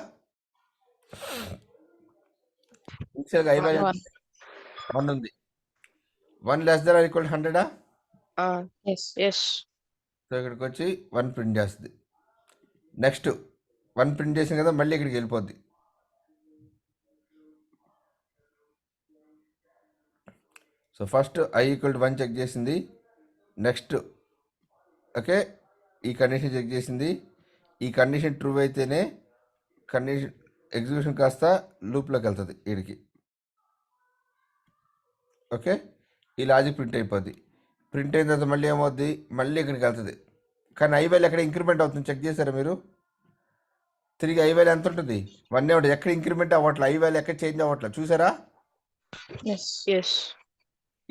ఇనిషియల్గా ఐ వాల్యూ 1 ఉంది. 1 less than or equal to 100. yes. So ఇక్కడికి వచ్చి 1 ప్రింట్ చేస్తుంది. నెక్స్ట్ 1 ప్రింట్ చేసింది కదా, మళ్ళీ ఇక్కడికి వెళ్ళిపోద్ది. So first I equal to 1 check చేసింది. నెక్స్ట్ ఓకే, ఈ కండిషన్ చెక్ చేసింది. ఈ కండిషన్ ట్రూ అయితేనే కండిషన్ ఎగ్జిక్యూషన్ కాస్త లూప్లోకి వెళ్తుంది వీడికి. ఓకే, ఈ లాజిక్ ప్రింట్ అయిపోద్ది. ప్రింట్ అయిన తర్వాత మళ్ళీ ఏమవుద్ది, మళ్ళీ ఇక్కడికి వెళ్తుంది. కానీ ఐ వాల్యూ ఎక్కడ ఇంక్రిమెంట్ అవుతుంది చెక్ చేశారా మీరు? తిరిగి ఐ వాల్యూ ఎంత ఉంటుంది, 1 ఉంటుంది. ఎక్కడ ఇంక్రిమెంట్ అవ్వట్లేదు, ఐ వాల్యూ ఎక్కడ చేంజ్ అవ్వట్లేదు, చూసారా? Yes.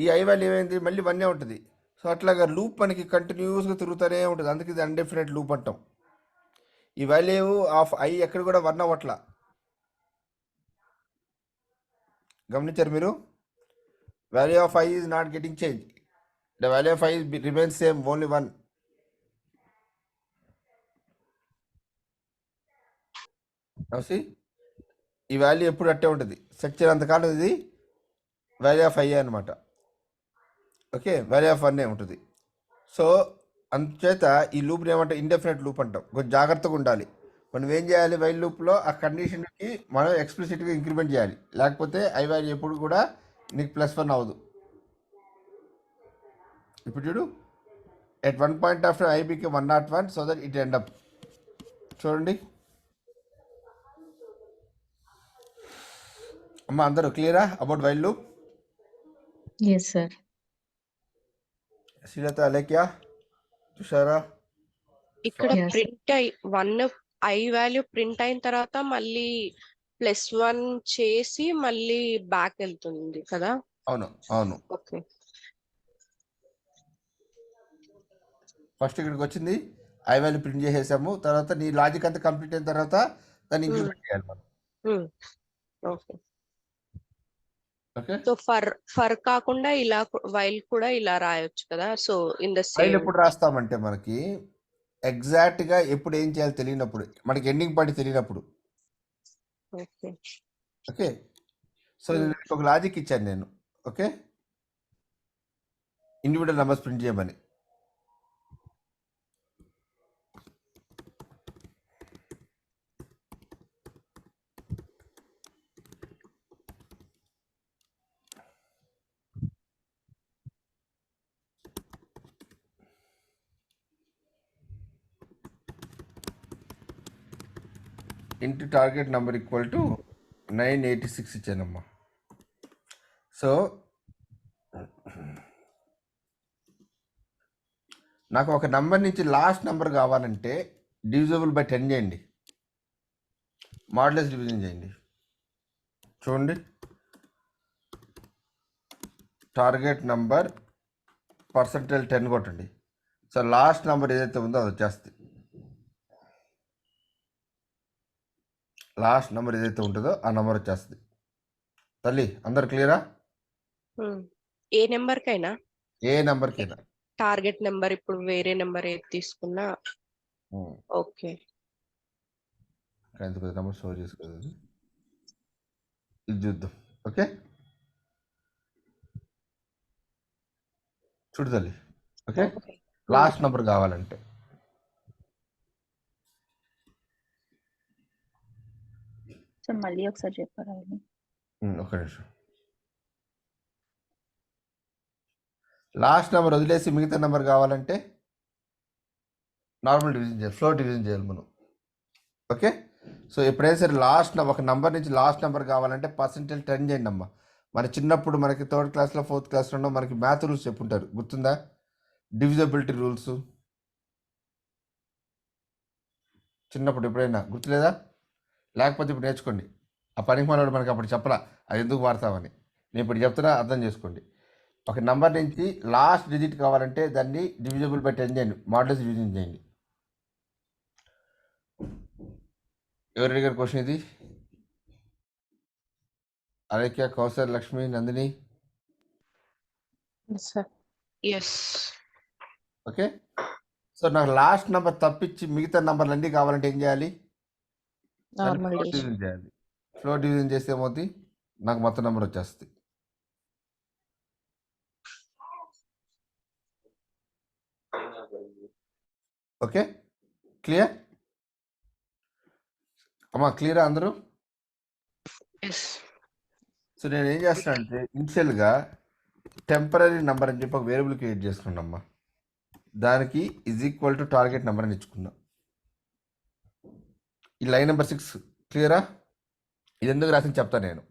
ఈ ఐ వాల్యూ ఏమైంది, మళ్ళీ 1 ఉంటుంది. సో అట్లాగా లూప్ మనకి కంటిన్యూస్గా తిరుగుతూనే ఉంటుంది. అందుకే ఇది అన్డెఫినెట్ లూప్ అంటాం. ఈ వాల్యూ ఆఫ్ ఐ ఎక్కడ కూడా 1 అవ్వట్లా, గమనించారు మీరు? Value of I is not getting change. The value of I remains same, only 1. See, ఈ వాల్యూ ఎప్పుడు అట్టే ఉంటుంది, స్ట్రక్చర్ అంతకాలం ఇది వాల్యూ ఆఫ్ ఐ అనమాట. ఓకే, వాల్యూ ఆఫ్ 1 ఉంటుంది. సో అందుచేత ఈ లూప్ని ఏమంటాం, ఇండెఫినెట్ లూప్ అంటాం. కొంచెం జాగ్రత్తగా ఉండాలి. మనం ఏం చేయాలి, వైల్ లూప్లో ఆ కండిషన్కి మనం ఎక్స్ప్లిసిట్గా ఇంక్రిమెంట్ చేయాలి, లేకపోతే ఐ వాల్యూ ఎప్పుడు కూడా నీకు +1 అవ్వదు. ఇప్పుడు చూడు, at 1 point after I became 101 so that it end up. చూడండి అమ్మ, అందరూ క్లియరా about while loop? Yes, sir. Srilatha, Alekhya, Tushara? ఇక్కడ Yes. ప్రింట్ అయి 1 ఐ వాల్యూ ప్రింట్ అయిన తర్వాత మళ్ళీ +1 చేసి మళ్ళీ బ్యాక్ వెళ్తుంది కదా? అవును అవును. ఓకే. ఫస్ట్ ఇక్కడికి వచ్చింది, ఐ వాల్యూ ప్రింట్ చేసేసాము. తర్వాత నీ లాజిక్ అంతా కంప్లీట్ అయిన తర్వాత దాన్ని ఇంక్రిమెంట్ చేయాలి మనం. ఓకే. ఓకే, సో ఫర్ కాకుండా ఇలా వైల్ కూడా ఇలా రాయొచ్చు కదా. So in the while same. ఎప్పుడు రాస్తామంటే మనకి ఎగ్జాక్ట్గా ఎప్పుడు ఏం చేయాలో తెలియనప్పుడు, మనకి ఎండింగ్ పాయింట్ తెలియనప్పుడు. ఓకే. ఓకే, సో ఒక లాజిక్ ఇచ్చాను నేను. ఓకే, ఇండివిజువల్ నెంబర్స్ ప్రింట్ చేయమని. Int target number equal to 986 ఇచ్చానమ్మా. సో నాకు ఒక నెంబర్ నుంచి లాస్ట్ నెంబర్ కావాలంటే డివిజబుల్ బై 10 చేయండి, మాడ్యులస్ డివిజన్ చేయండి. చూడండి, టార్గెట్ నెంబర్ పర్సంటేజ్ 10 కొట్టండి. సో లాస్ట్ నెంబర్ ఏదైతే ఉందో అది వచ్చేస్తుంది. లాస్ట్ నెంబర్ ఏదైతే ఉంటుందో ఆ నెంబర్ వచ్చేస్తుంది. తల్లి అందరు క్లియరా? ఏ నెంబర్ కైనా, ఏ నెంబర్కైనా టార్గెట్ నెంబర్ ఇప్పుడు వేరే నెంబర్ ఏది తీసుకున్నా ఓకే. ఎంత పెద్ద నెంబర్ స్టోర్ చేసుకోలేదు, ఇది చూద్దాం. ఓకే, చూడు తల్లి. ఓకే, లాస్ట్ నెంబర్ కావాలంటే సార్ మళ్ళీ ఒకసారి చెప్పారా అది? ఒక నిమిషం. లాస్ట్ నెంబర్ వదిలేసి మిగతా నెంబర్ కావాలంటే నార్మల్ డివిజన్ చేయాలి, ఫ్లోర్ డివిజన్ చేయాలి మనం. ఓకే, సో ఎప్పుడైనా సరే లాస్ట్ ఒక నెంబర్ నుంచి లాస్ట్ నెంబర్ కావాలంటే పర్సెంటేజ్ 10 చేయండి అమ్మ. మన చిన్నప్పుడు మనకి 3rd క్లాస్లో 4th క్లాస్లో మనకి మ్యాథ్ రూల్స్ చెప్పుంటారు, గుర్తుందా? డివిజబిలిటీ రూల్స్ చిన్నప్పుడు ఎప్పుడైనా గుర్తులేదా? లేకపోతే ఇప్పుడు నేర్చుకోండి. ఆ పనికి మనోడు మనకి అప్పుడు చెప్పలా అది ఎందుకు వాడతామని. నేను ఇప్పుడు చెప్తున్నా, అర్థం చేసుకోండి. ఒక నెంబర్ నుంచి లాస్ట్ డిజిట్ కావాలంటే దాన్ని డివిజబుల్ బై 10 చేయండి, మాడ్యులస్ డివిజన్ చేయండి. ఎవరు అడిగారు క్వశ్చన్ ఇది? Alekhya, Kausar, Lakshmi, Nandini. Yes. Okay, so నాకు లాస్ట్ నెంబర్ తప్పించి మిగతా నెంబర్లు అన్నీ కావాలంటే ఏం చేయాలి? నార్మల్ ఫ్లోర్ డివిజన్ చేయాలి. ఫ్లోర్ డివిజన్ చేస్తే ఏమవుతుంది? నాకు మొత్తం నెంబర్ వచ్చేస్తుంది. ఓకే, క్లియర్ అమ్మా? క్లియరా అందరూ? ఎస్. సో నేను ఏం చేస్తాను అంటే ఇనిషియల్గా టెంపరీ నెంబర్ అని చెప్పి ఒక వేరియబుల్ క్రియేట్ చేసుకున్నామ్మా. దానికి ఈక్వల్ టు టార్గెట్ నెంబర్ అని ఇచ్చుకున్నా. ఈ లైన్ నెంబర్ 6 క్లియరా? ఇది ఎందుకు రాసింది చెప్తాను. నేను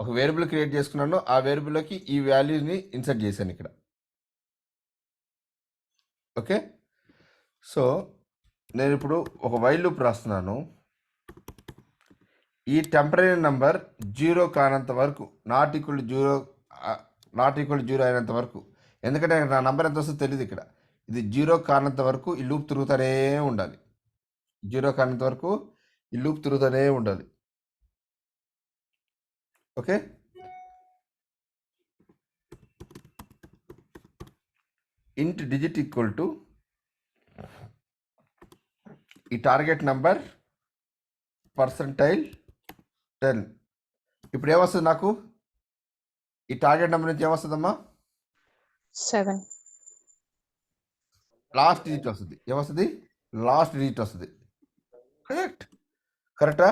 ఒక వేరియబుల్ క్రియేట్ చేసుకున్నాను, ఆ వేరియబుల్లోకి ఈ వాల్యూని ఇన్సర్ట్ చేశాను ఇక్కడ. ఓకే, సో నేను ఇప్పుడు ఒక వైల్ లూప్ రాస్తున్నాను. ఈ టెంపరీ నెంబర్ 0 కానంత వరకు, నాట్ ఈక్వల్ టు 0 అయినంత వరకు, ఎందుకంటే నా నెంబర్ ఎంత వస్తుందో తెలియదు ఇక్కడ. ఇది 0 కానంత వరకు ఈ లూప్ తిరుగుతూనే ఉండాలి. 0 కానంత వరకు ఈ లూప్ తిరుగుతూనే ఉండాలి. ఓకే, ఇంట్ డిజిట్ ఈక్వల్ టు ఈ టార్గెట్ నెంబర్ పర్సంటైల్ 10. ఇప్పుడు ఏమొస్తుంది నాకు? ఈ టార్గెట్ నెంబర్ నుంచి ఏమొస్తుందమ్మా? 7. లాస్ట్ డిజిట్ వస్తుంది. ఏమొస్తుంది? లాస్ట్ డిజిట్ వస్తుంది. కరెక్టా?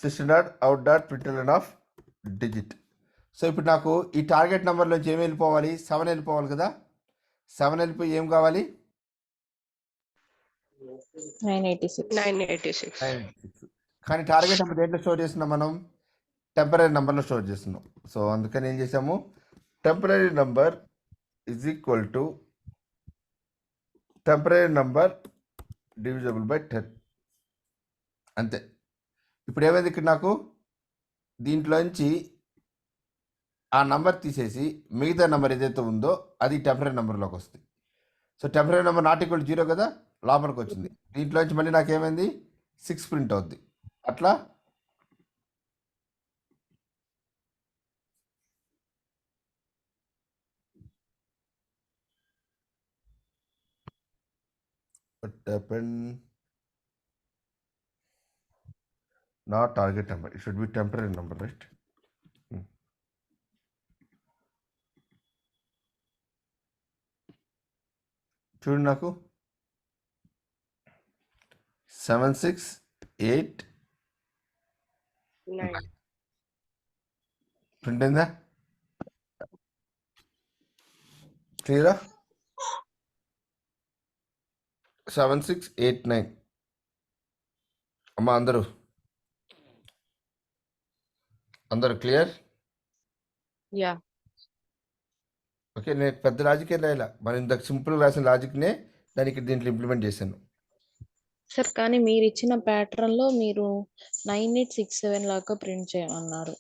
system.out.println of digit. సో ఇప్పుడు నాకు ఈ టార్గెట్ నెంబర్ నుంచి ఏం వెళ్ళిపోవాలి? 7 వెళ్ళిపోవాలి కదా. 7 వెళ్ళిపోయి ఏం కావాలి? 986. కానీ టార్గెట్ నెంబర్ దేంట్లో స్టోర్ చేస్తున్నాం మనం? టెంపరీ నెంబర్లో స్టోర్ చేస్తున్నాం. సో అందుకని ఏం చేసాము? Temporary number is equal to temporary number divisible by 10. అంతే. ఇప్పుడు ఏమైంది ఇక్కడ నాకు? దీంట్లోంచి ఆ నెంబర్ తీసేసి మిగతా నెంబర్ ఏదైతే ఉందో అది టెంపరీ నెంబర్లోకి వస్తుంది. So temporary number not equal 0 కదా, లోపలికి వచ్చింది. దీంట్లోంచి మళ్ళీ నాకేమైంది? 6 ప్రింట్ అవుద్ది. అట్లా happened? Not target number. It should be temporary number, right? చూడు నాకు 7689 9. ప్రింట్ అయిందా? క్లియరా? 7689 అమ్మా అందరూ క్లియర్? Yeah. ఓకే, నేను పెద్ద లాజిక్ ఏం రాయాల, మనం ఇంత సింపుల్ రాసిన లాజిక్నే దానికి దీంట్లో ఇంప్లిమెంట్ చేశాను. సార్ కానీ మీరు ఇచ్చిన ప్యాటర్న్ లో మీరు 9867 లాగా ప్రింట్ చేయమన్నారు.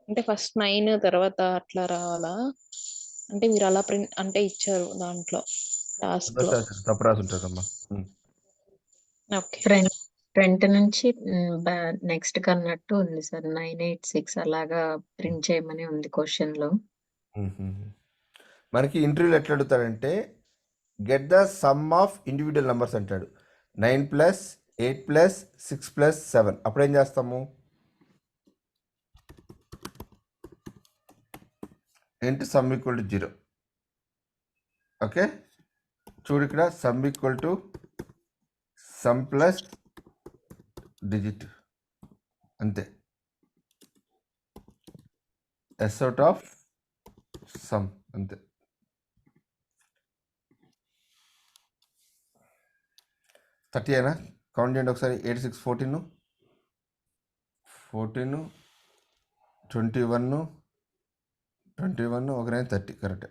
అంటే ఫస్ట్ 9 తర్వాత అట్లా రావాలా? అంటే మీరు అలా ప్రింట్ అంటే ఇచ్చారు దాంట్లో టాస్క్ లో. తప్పు రాసి ఉంటుందమ్మా. ఓకే. ఫ్రంట్ నుంచి నెక్స్ట్ కన్నట్టు ఉంది సార్. 986 అలాగా ప్రింట్ చేయమని ఉంది క్వశ్చన్ లో. మనకి ఇంటర్వ్యూలో ఎట్లా అడుగుతాడంటే get the sum of individual numbers అంటాడు. 9 + 8 + 6 + 7. అప్పుడు ఏం చేస్తాము? ఏంటి సమ్ ఈక్వల్ టు 0. ఓకే, చూడు ఇక్కడ sum equal to sum plus digit, అంతే. ఎస్ అవుట్ ఆఫ్ సమ్, అంతే. థర్టీ అయినా కౌంట్ చేయండి ఒకసారి. 8 6 14, 14 21 21 ఒక 9 30. కరెక్ట్.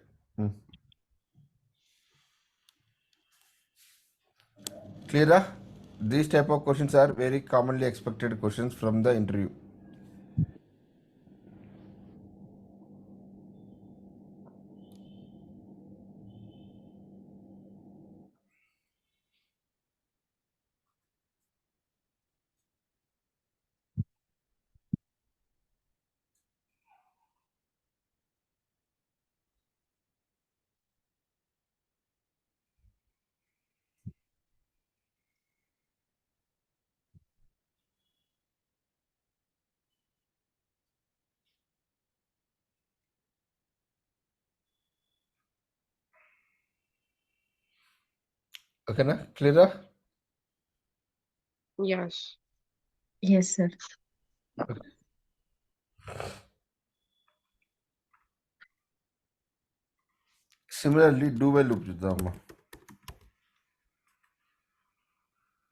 క్లియరా? These type of questions are very commonly expected questions from the interview. ఓకేనా? క్లియరా? Yes. Yes sir. Similarly do while loop చూద్దాం అమ్మా.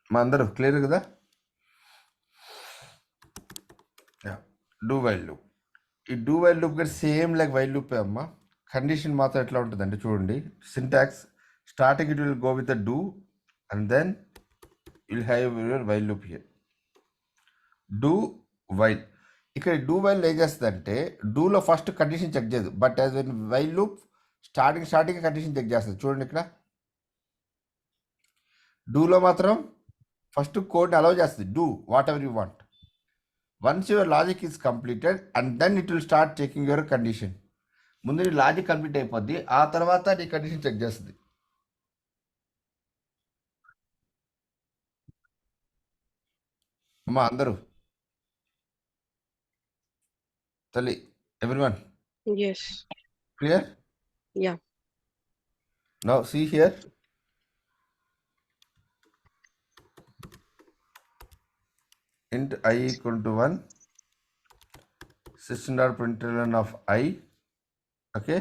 మా అందరూ క్లియర్ కదా? Do while loop. ఈ డూ వైల్ లూప్ కూడా సేమ్ లైక్ వైల్ లూపే అమ్మా. కండిషన్ మాత్రం ఎట్లా ఉంటుందంటే చూడండి, syntax starting it will go with the do and then will have your while loop here. Do while. ఇక్కడ డూ వైల్ ఏం చేస్తుంది, డూలో ఫస్ట్ కండిషన్ చెక్ చేయదు, but as when while loop starting condition check చేస్తుంది. చూడండి ఇక్కడ డూలో మాత్రం ఫస్ట్ కోడ్ని అలౌ చేస్తుంది, do whatever you want. Once your logic is completed and then it will start checking your condition. ముందు నీ లాజిక్ కంప్లీట్ అయిపోద్ది, ఆ తర్వాత నీ కండిషన్ చెక్ చేస్తుంది. అమ్మా అందరూ తల్లి, everyone Yes. Clear? Yeah. Now see here. int I equal to 1, system.println of I, okay,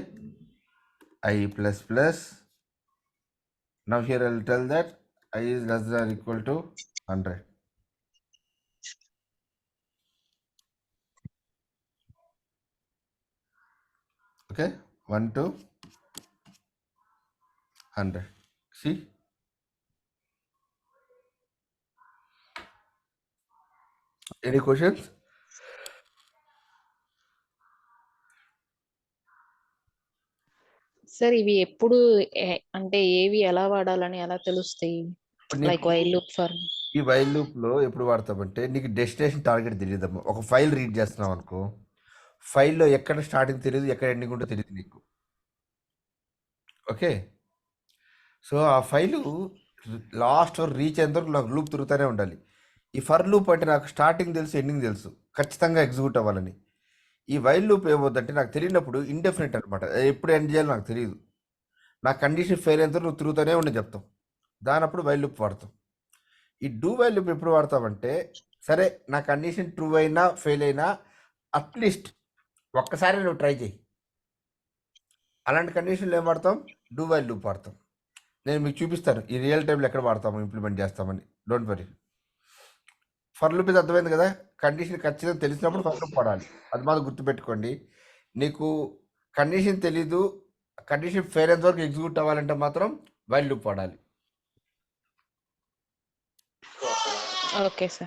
I plus plus. Now here I will tell that I is less than or equal to 100. Okay, 1 to 100. See? Any questions? Sir ఇవి ఎప్పుడు అంటే ఏవి ఎలా వాడాలని ఎలా తెలుస్తాయి? Like while loop for ఈ while loop లో ఎప్పుడు వాడతామంటే నీకు డెస్టినేషన్ టార్గెట్ తెలియదమ్మా. ఒక ఫైల్ రీడ్ చేస్తున్నావు అనుకో, ఫైల్లో ఎక్కడ స్టార్టింగ్ తెలియదు, ఎక్కడ ఎండింగ్ ఉంటో తెలియదు నీకు. ఓకే, సో ఆ ఫైలు లాస్ట్ రీచ్ అయ్యేంత వరకు నాకు లూప్ తిరుగుతూనే ఉండాలి. ఈ ఫర్ లూప్ అంటే నాకు స్టార్టింగ్ తెలుసు, ఎండింగ్ తెలుసు, ఖచ్చితంగా ఎగ్జిక్యూట్ అవ్వాలని. ఈ వైల్ లూప్ ఏమవుతుందంటే నాకు తెలియనప్పుడు ఇండెఫినెట్ అనమాట, ఎప్పుడు ఎండ్ చేయాలో నాకు తెలియదు. నా కండిషన్ ఫెయిల్ అయినంత నువ్వు తిరుగుతూనే ఉండి చెప్తాం, దానప్పుడు వైల్ లూప్ వాడతాం. ఈ డూ వైల్ లూప్ ఎప్పుడు వాడతామంటే, సరే నా కండిషన్ ట్రూ అయినా ఫెయిల్ అయినా అట్లీస్ట్ ఒక్కసారి నువ్వు ట్రై చేయి, అలాంటి కండిషన్లు ఏం వాడతాం, డూ వైల్ లూప్ వాడతాం. నేను మీకు చూపిస్తాను ఈ రియల్ టైంలో ఎక్కడ వాడతాము, ఇంప్లిమెంట్ చేస్తామని. Don't worry. ఫర్ లూప్ ఇది అర్థమైంది కదా, కండిషన్ ఖచ్చితంగా తెలిసినప్పుడు ఫర్ లూప్ వాడాలి, అది మాత్రం గుర్తుపెట్టుకోండి. నీకు కండిషన్ తెలీదు, కండిషన్ ఫెయిల్ అయినంత వరకు ఎగ్జిక్యూట్ అవ్వాలంటే మాత్రం వైల్ లూప్ వాడాలి. Okay, sir.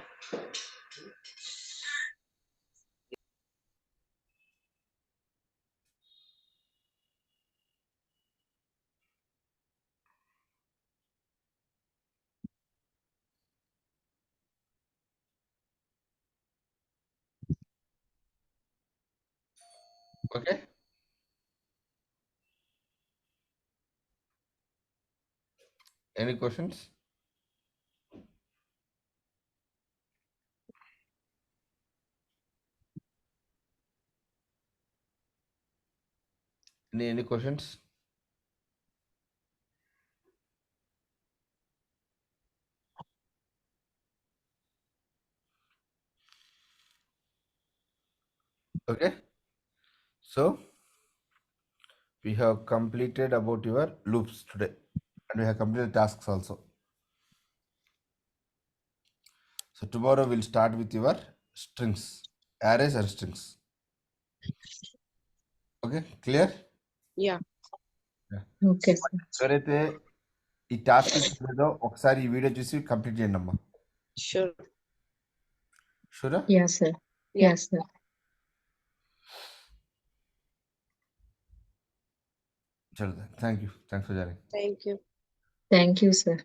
Okay, any questions? Any questions? Okay, so we have completed about your loops today, and we have completed tasks also. So tomorrow we'll start with your strings, arrays and strings. Okay, clear? Yeah. Okay, sir. ఎవరైతే ఈ task లేదో ఒకసారి ఈ video చూసి complete చేయండి అమ్మా. Sure. షూరా? Yes, sir. Yeah. Yes, sir. చలో, thank you, thanks for joining. Thank you. Thank you, sir.